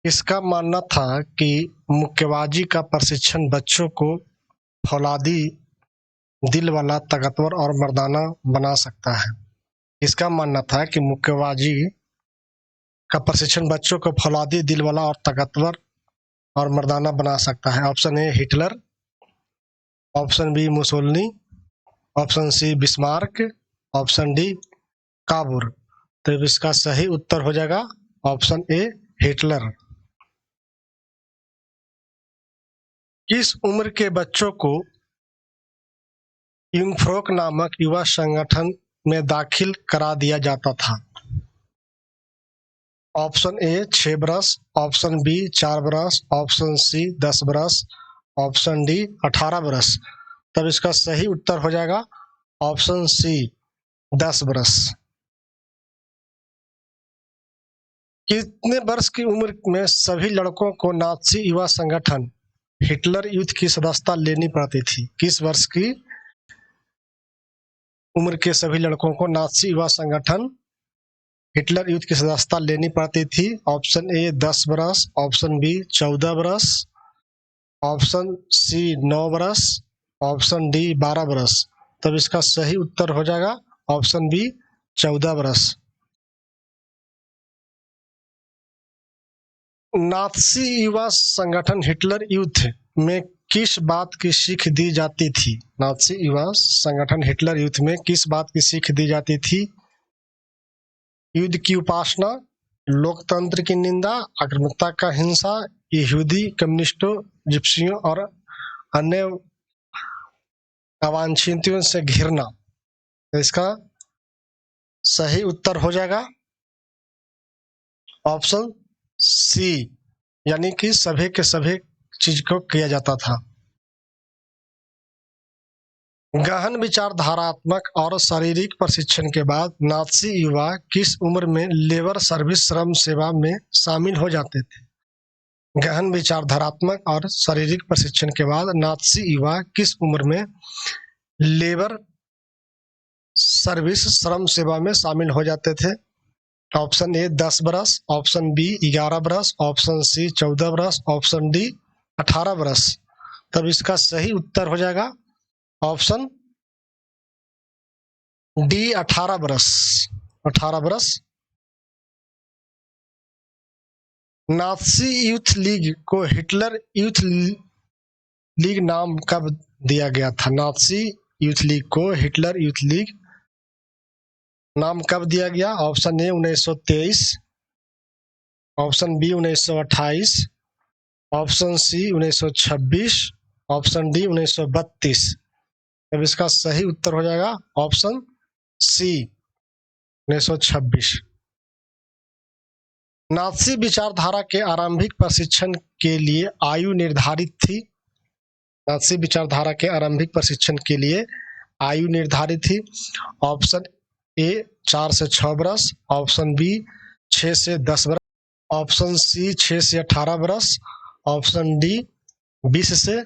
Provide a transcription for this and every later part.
इसका मानना था कि मुक्केबाजी का प्रशिक्षण बच्चों को फौलादी दिल वाला, ताकतवर और मर्दाना बना सकता है। इसका मानना था कि मुक्केबाजी का प्रशिक्षण बच्चों को फौलादी दिल वाला और ताकतवर और मर्दाना बना सकता है। Option A Hitler, option B Mussolini, option C Bismarck, option D Cavour. तो इसका सही उत्तर हो जाएगा ऑप्शन ए हिटलर। किस उम्र के बच्चों को युंगफ्रोक नामक युवा संगठन में दाखिल करा दिया जाता था? ऑप्शन ए 6 बरस, ऑप्शन बी 4 बरस, ऑप्शन सी 10 बरस, ऑप्शन डी 18 बरस। तब इसका सही उत्तर हो जाएगा ऑप्शन सी 10 बरस। कितने वर्ष की उम्र में सभी लड़कों को नाजी युवा संगठन हिटलर यूथ की सदस्यता लेनी पड़ती थी? किस वर्ष की उम्र के सभी लड़कों को नाजी युवा संगठन हिटलर यूथ की सदस्यता लेनी पड़ती थी? ऑप्शन ए 10 बरस, ऑप्शन बी 14 बरस, ऑप्शन सी 9 बरस, ऑप्शन डी 12 बरस। तब इसका सही उत्तर हो जाएगा ऑप्शन बी 14 बरस। नाजी युवा संगठन हिटलर यूथ में किस बात की सीख दी जाती थी? नाजी युवा संगठन हिटलर यूथ में किस बात की सीख दी जाती थी? युद्ध की उपासना, लोकतंत्र की निंदा, आक्रामकता का हिंसा, यहूदी, कम्युनिस्टों, जिप्सियों और अन्य अवांछितों से घिरना। तो इसका सही उत्तर हो जाएगा ऑप्शन सी, यानी कि सभी के सभी चीज को किया जाता था। गहन विचारधारात्मक और शारीरिक प्रशिक्षण के बाद नाजी युवा किस उम्र में लेबर सर्विस श्रम सेवा में शामिल हो जाते थे? गहन विचारधारात्मक और शारीरिक प्रशिक्षण के बाद नाजी युवा किस उम्र में लेबर सर्विस श्रम सेवा में शामिल हो जाते थे? ऑप्शन ए 10 बरस, ऑप्शन बी 11 बरस, ऑप्शन सी 14 बरस, ऑप्शन डी 18 बरस। तब इसका सही उत्तर हो जाएगा ऑप्शन डी 18 बरस। 18 बरस। नाजी यूथ लीग को हिटलर यूथ लीग नाम कब दिया गया था? नाजी यूथ लीग को हिटलर यूथ लीग नाम कब दिया गया? Option A 1923, option B 1928, option C 1926, option D 1932। अब इसका सही उत्तर हो जाएगा ऑप्शन सी 1926। नाजी विचारधारा के आरंभिक प्रशिक्षण के लिए आयु निर्धारित थी? नाजी विचारधारा के आरंभिक प्रशिक्षण के लिए आयु निर्धारित थी। ऑप्शन ए 4 से 6 बरस, ऑप्शन बी 6 से 10 बरस, ऑप्शन सी 6 से 18 बरस, ऑप्शन डी 20 से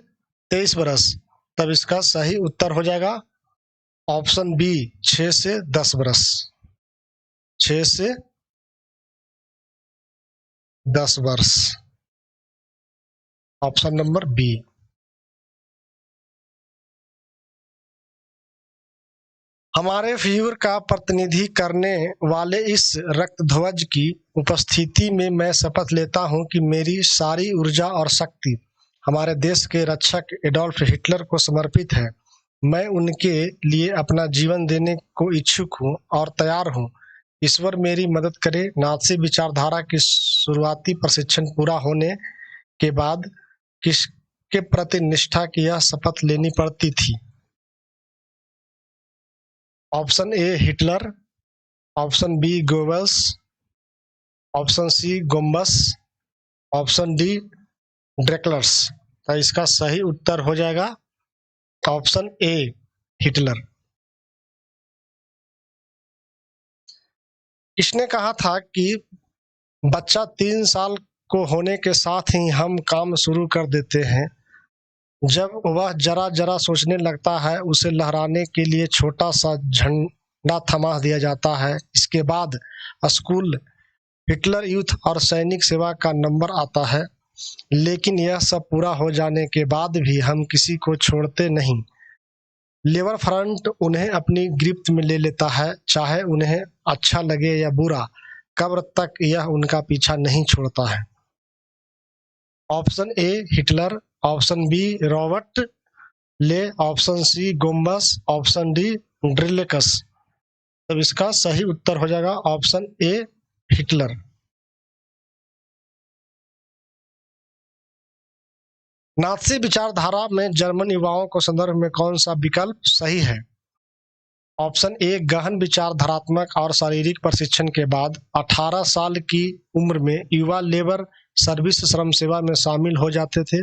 23 बरस। तब इसका सही उत्तर हो जाएगा ऑप्शन बी 6 से 10 बरस। 6 से 10 वर्ष, ऑप्शन नंबर बी। हमारे फ्यूचर का प्रतिनिधि करने वाले इस रक्त ध्वज की उपस्थिति में मैं शपथ लेता हूं कि मेरी सारी ऊर्जा और शक्ति हमारे देश के रक्षक एडोल्फ हिटलर को समर्पित है। मैं उनके लिए अपना जीवन देने को इच्छुक हूं और तैयार हूं। ईश्वर मेरी मदद करे। नाजी विचारधारा की शुरुआती प्रशिक्षण पूरा होने के बाद किसके प्रति निष्ठा की यह शपथ लेनी पड़ती थी? Option A Hitler, option B Goebbels, option C Gombos, option D Drexlers. तो इसका सही उत्तर हो जाएगा ऑप्शन ए हिटलर। इसने कहा था कि बच्चा 3 साल को होने के साथ ही हम काम शुरू कर देते हैं। जब वह जरा जरा सोचने लगता है उसे लहराने के लिए छोटा सा झंडा थमा दिया जाता है। इसके बाद स्कूल हिटलर यूथ और सैनिक सेवा का नंबर आता है, लेकिन यह सब पूरा हो जाने के बाद भी हम किसी को छोड़ते नहीं। लेबर फ्रंट उन्हें अपनी गिरफ्त में ले लेता है, चाहे उन्हें अच्छा लगे या बुरा, कब्र तक यह उनका पीछा नहीं छोड़ता है। Option A Hitler, option B Robert Ley, option C Gombos, option D ड्रिलेकस। तब इसका सही उत्तर हो जाएगा ऑप्शन ए हिटलर। नात्सी विचारधारा में जर्मन युवाओं को संदर्भ में कौन सा विकल्प सही है? ऑप्शन ए गहन विचारधारात्मक और शारीरिक प्रशिक्षण के बाद 18 साल की उम्र में युवा लेबर सर्विस श्रम सेवा में शामिल हो जाते थे।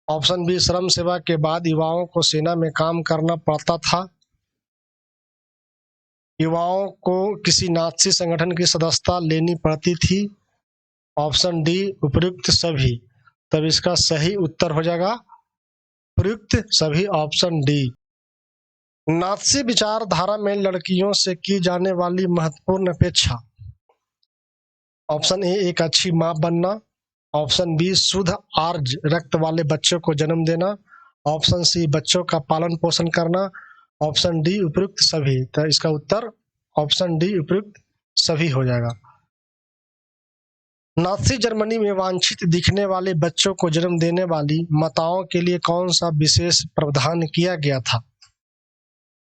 ऑप्शन बी श्रम सेवा के बाद युवाओं को सेना में काम करना पड़ता था। युवाओं को किसी नात्सी संगठन की सदस्यता लेनी पड़ती थी। ऑप्शन डी उपयुक्त सभी। तब इसका सही उत्तर हो जाएगा उपयुक्त सभी, ऑप्शन डी। नात्सी विचारधारा में लड़कियों से की जाने वाली महत्वपूर्ण अपेक्षा। ऑप्शन ए एक अच्छी मां बनना, ऑप्शन बी शुद्ध आर्ज रक्त वाले बच्चों को जन्म देना, ऑप्शन सी बच्चों का पालन पोषण करना, ऑप्शन डी उपयुक्त सभी। तो इसका उत्तर ऑप्शन डी उपयुक्त सभी हो जाएगा। नात्सी जर्मनी में वांछित दिखने वाले बच्चों को जन्म देने वाली माताओं के लिए कौन सा विशेष प्रावधान किया गया था?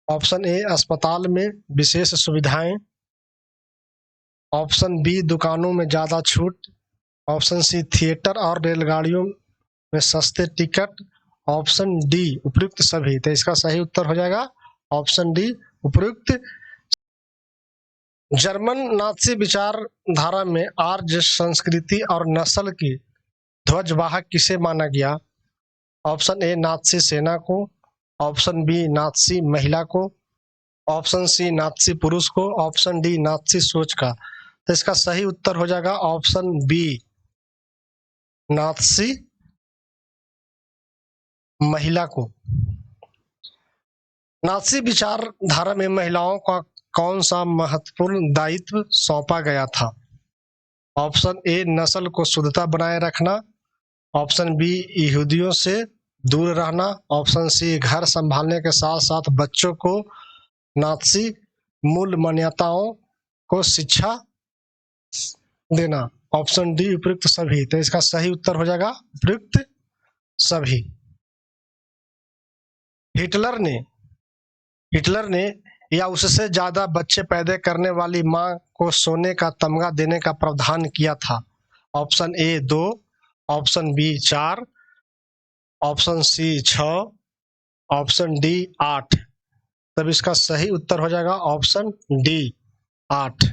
ऑप्शन ए अस्पताल में विशेष सुविधाएं, ऑप्शन बी दुकानों में ज्यादा छूट, ऑप्शन सी थिएटर और रेलगाड़ियों में सस्ते टिकट, ऑप्शन डी उपयुक्त सभी। तो इसका सही उत्तर हो जाएगा ऑप्शन डी उपयुक्त। जर्मन नात्सी विचारधारा में आर्य संस्कृति और नस्ल की ध्वजवाहक किसे माना गया? ऑप्शन ए नात्सी सेना को, ऑप्शन बी नात्सी महिला को, ऑप्शन सी नात्सी पुरुष को, ऑप्शन डी नात्सी सोच का। तो इसका सही उत्तर हो जाएगा ऑप्शन बी नात्सी महिला को। नात्सी विचारधारा में महिलाओं का कौन सा महत्वपूर्ण दायित्व सौंपा गया था? ऑप्शन ए नस्ल को शुद्धता बनाए रखना, ऑप्शन बी यहूदियों से दूर रहना, ऑप्शन सी घर संभालने के साथ साथ बच्चों को नात्सी मूल मान्यताओं को शिक्षा देना, ऑप्शन डी उपयुक्त सभी। तो इसका सही उत्तर हो जाएगा उपयुक्त सभी। हिटलर ने या उससे ज्यादा बच्चे पैदा करने वाली मां को सोने का तमगा देने का प्रावधान किया था। Option A 2, option B 4, option C 6, option D 8। तब इसका सही उत्तर हो जाएगा ऑप्शन डी 8।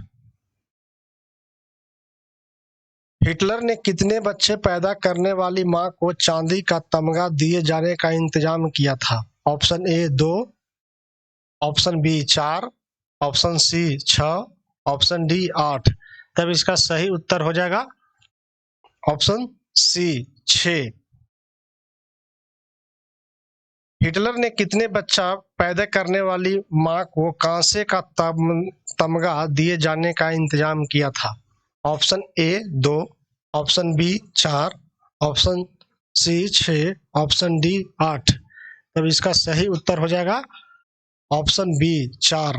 हिटलर ने कितने बच्चे पैदा करने वाली मां को चांदी का तमगा दिए जाने का इंतजाम किया था? Option A 2, option B 4, option C 6, option D 8। तब इसका सही उत्तर हो जाएगा ऑप्शन सी 6। हिटलर ने कितने बच्चा पैदा करने वाली मां को कांसे का तमगा दिए जाने का इंतजाम किया था? Option A 2, option B 4, option C 6, option D 8। तब इसका सही उत्तर हो जाएगा ऑप्शन बी 4।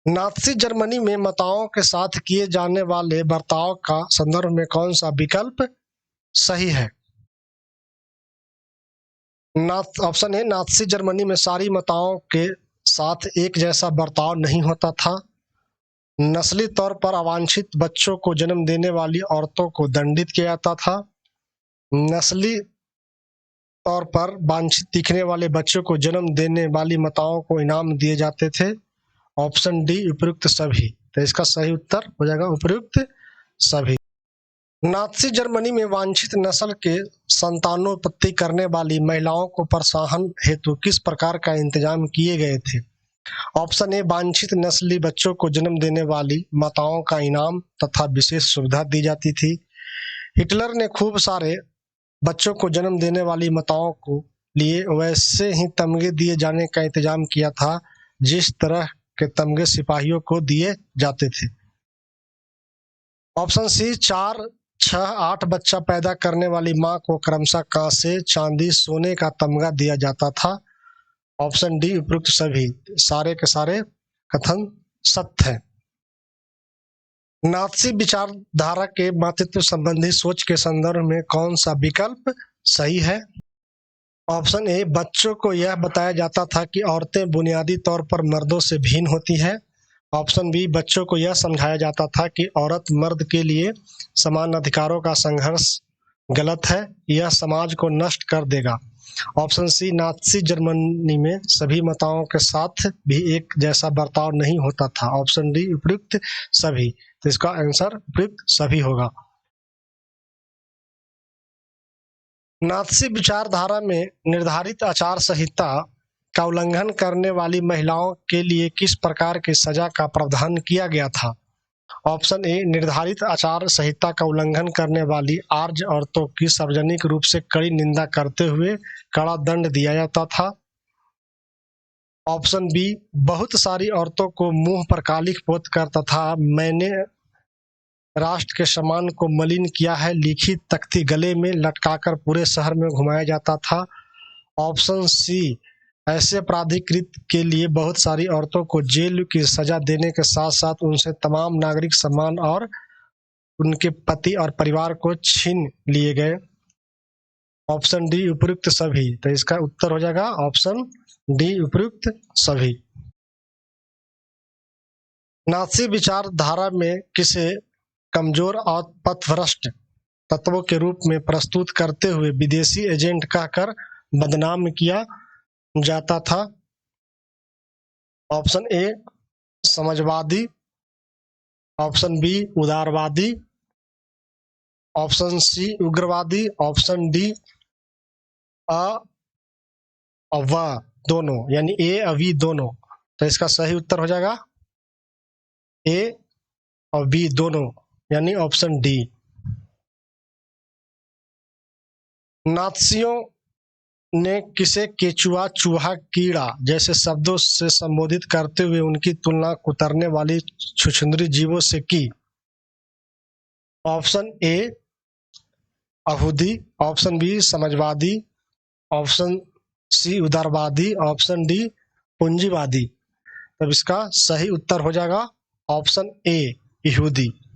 नात्सी जर्मनी में माताओं के साथ किए जाने वाले बर्ताव का संदर्भ में कौन सा विकल्प सही है? ऑप्शन ए नात्सी जर्मनी में सारी माताओं के साथ एक जैसा बर्ताव नहीं होता था। नस्ली तौर पर अवांछित बच्चों को जन्म देने वाली औरतों को दंडित किया जाता था। नस्ली तौर पर वांछित दिखने वाले बच्चों को जन्म देने वाली माताओं को इनाम दिए जाते थे। ऑप्शन डी उपयुक्त सभी। तो इसका सही उत्तर हो जाएगा उपयुक्त सभी। नात्सी जर्मनी में वांछित नस्ल के संतानोत्पत्ति करने वाली महिलाओं को प्रोत्साहन हेतु किस प्रकार का इंतजाम किए गए थे? ऑप्शन ए वांछित नस्ली बच्चों को जन्म देने वाली माताओं का इनाम तथा विशेष सुविधा दी जाती थी। हिटलर ने खूब सारे बच्चों को जन्म देने वाली माताओं को लिए वैसे ही तमगे दिए जाने का इंतजाम किया था जिस तरह के तमगे सिपाहियों को दिए जाते थे। ऑप्शन सी, 4, 6, 8 बच्चा पैदा करने वाली मां को क्रमशः कांसे, चांदी, सोने का तमगा दिया जाता था। ऑप्शन डी, उपरोक्त सभी। सारे के सारे कथन सत्य है। नाथसी विचारधारा के मातृत्व संबंधी सोच के संदर्भ में कौन सा विकल्प सही है? ऑप्शन ए, बच्चों को यह बताया जाता था कि औरतें बुनियादी तौर पर मर्दों से भिन्न होती हैं। ऑप्शन बी, बच्चों को यह समझाया जाता था कि औरत मर्द के लिए समान अधिकारों का संघर्ष गलत है, यह समाज को नष्ट कर देगा। ऑप्शन सी, नाथसी जर्मनी में सभी माताओं के साथ भी एक जैसा बर्ताव नहीं होता था। ऑप्शन डी, उपयुक्त सभी। तो इसका आंसर उपयुक्त सभी होगा। नाथसी विचारधारा में निर्धारित आचार संहिता का उल्लंघन करने वाली महिलाओं के लिए किस प्रकार की सजा का प्रावधान किया गया था? ऑप्शन ए, निर्धारित आचार संहिता का उल्लंघन करने वाली आर्य औरतों की सार्वजनिक रूप से कड़ी निंदा करते हुए कड़ा दंड दिया जाता था। ऑप्शन बी, बहुत सारी औरतों को मुंह पर कालिख पोत कर तथा मैंने राष्ट्र के सम्मान को मलिन किया है लिखी तख्ती गले में लटकाकर पूरे शहर में घुमाया जाता था। ऑप्शन सी, ऐसे अपराधीकृत के लिए बहुत सारी औरतों को जेल की सजा देने के साथ साथ उनसे तमाम नागरिक सम्मान और उनके पति और परिवार को छीन लिए गए। ऑप्शन डी, उपयुक्त सभी। तो इसका उत्तर हो जाएगा ऑप्शन डी, उपयुक्त सभी। नाथसी विचारधारा में किसे कमजोर और पथभ्रष्ट तत्वों के रूप में प्रस्तुत करते हुए विदेशी एजेंट कहकर बदनाम किया जाता था? ऑप्शन ए, समाजवादी। ऑप्शन बी, उदारवादी। ऑप्शन सी, उग्रवादी। ऑप्शन डी, अ और व दोनों, यानी ए और वी दोनों। तो इसका सही उत्तर हो जाएगा ए और बी दोनों, यानी ऑप्शन डी। नाथसियों ने किसे केचुआ, चूहा, कीड़ा जैसे शब्दों से संबोधित करते हुए उनकी तुलना कुतरने वाली छुछुंदरी जीवों से की? ऑप्शन ए, यहूदी। ऑप्शन बी, समाजवादी। ऑप्शन सी, उदारवादी। ऑप्शन डी, पूंजीवादी। तब इसका सही उत्तर हो जाएगा ऑप्शन ए, यहूदी।